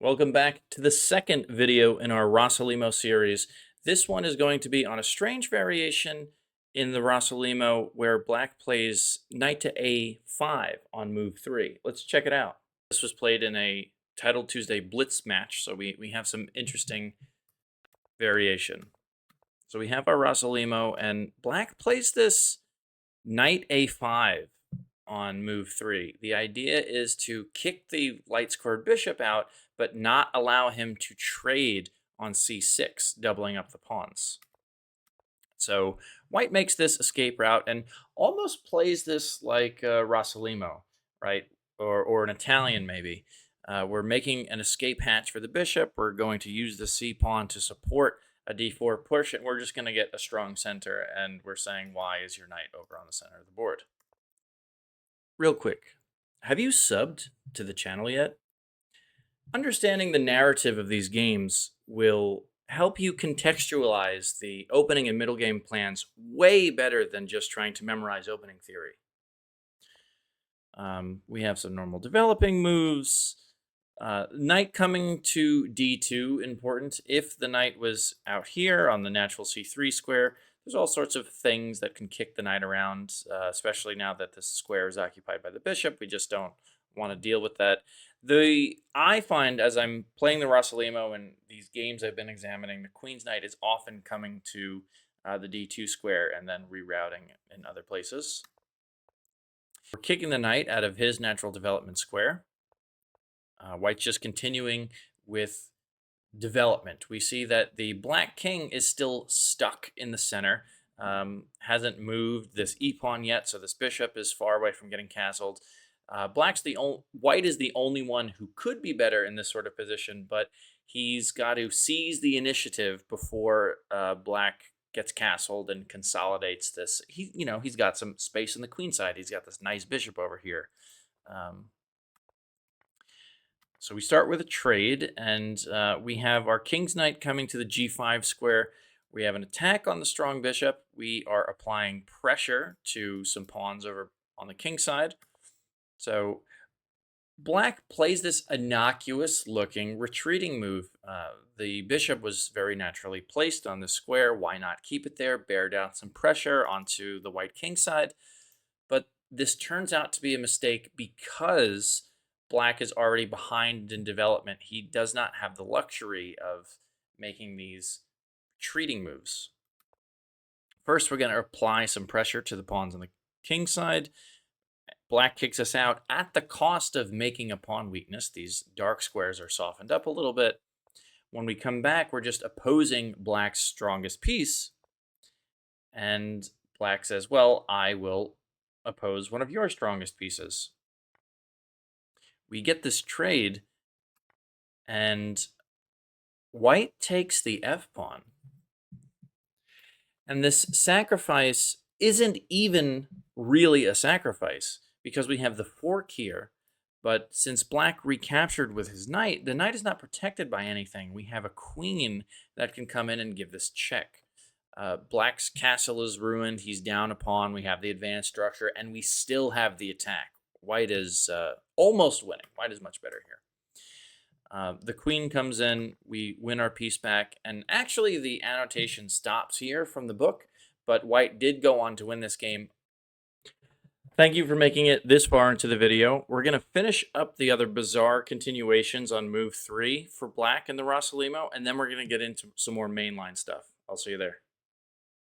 Welcome back to the second video in our Rossolimo series. This one is going to be on a strange variation in the Rossolimo where black plays knight to a5 on move 3. Let's check it out. This was played in a Titled Tuesday blitz match, so we have some interesting variation. So we have our Rossolimo, and black plays this knight a5 on move 3. The idea is to kick the light-scored bishop out, but not allow him to trade on c6, doubling up the pawns. So white makes this escape route and almost plays this like Rossolimo, right? Or an Italian maybe. We're making an escape hatch for the bishop. We're going to use the c-pawn to support a d4 push, and we're just going to get a strong center, and we're saying, why is your knight over on the center of the board? Real quick, have you subbed to the channel yet? Understanding the narrative of these games will help you contextualize the opening and middle game plans way better than just trying to memorize opening theory. We have some normal developing moves. Knight coming to d2, important. If the knight was out here on the natural c3 square, there's all sorts of things that can kick the knight around, especially now that this square is occupied by the bishop. We just don't want to deal with that. I find as I'm playing the Rossolimo and these games I've been examining, the queen's knight is often coming to the d2 square and then rerouting in other places. We're kicking the knight out of his natural development square. White's just continuing with development. We see that the black king is still stuck in the center, hasn't moved this e-pawn yet, so this bishop is far away from getting castled. White is the only one who could be better in this sort of position, but he's got to seize the initiative before black gets castled and consolidates this. He's got some space in the queen side. He's got this nice bishop over here. So we start with a trade, and we have our king's knight coming to the g5 square. We have an attack on the strong bishop. We are applying pressure to some pawns over on the king side. So black plays this innocuous-looking retreating move. The bishop was very naturally placed on the square. Why not keep it there, bear down some pressure onto the white king side? But this turns out to be a mistake because black is already behind in development. He does not have the luxury of making these retreating moves. First, we're going to apply some pressure to the pawns on the king side. Black kicks us out at the cost of making a pawn weakness. These dark squares are softened up a little bit. When we come back, we're just opposing black's strongest piece. And black says, well, I will oppose one of your strongest pieces. We get this trade, and white takes the f-pawn. And this sacrifice isn't even really a sacrifice because we have the fork here. But since black recaptured with his knight, the knight is not protected by anything. We have a queen that can come in and give this check. Black's castle is ruined. He's down a pawn. We have the advanced structure, and we still have the attack. White is almost winning. White is much better here. The queen comes in. We win our piece back. And actually, the annotation stops here from the book, but white did go on to win this game. Thank you for making it this far into the video. We're going to finish up the other bizarre continuations on move 3 for black in the Rossolimo, and then we're going to get into some more mainline stuff. I'll see you there.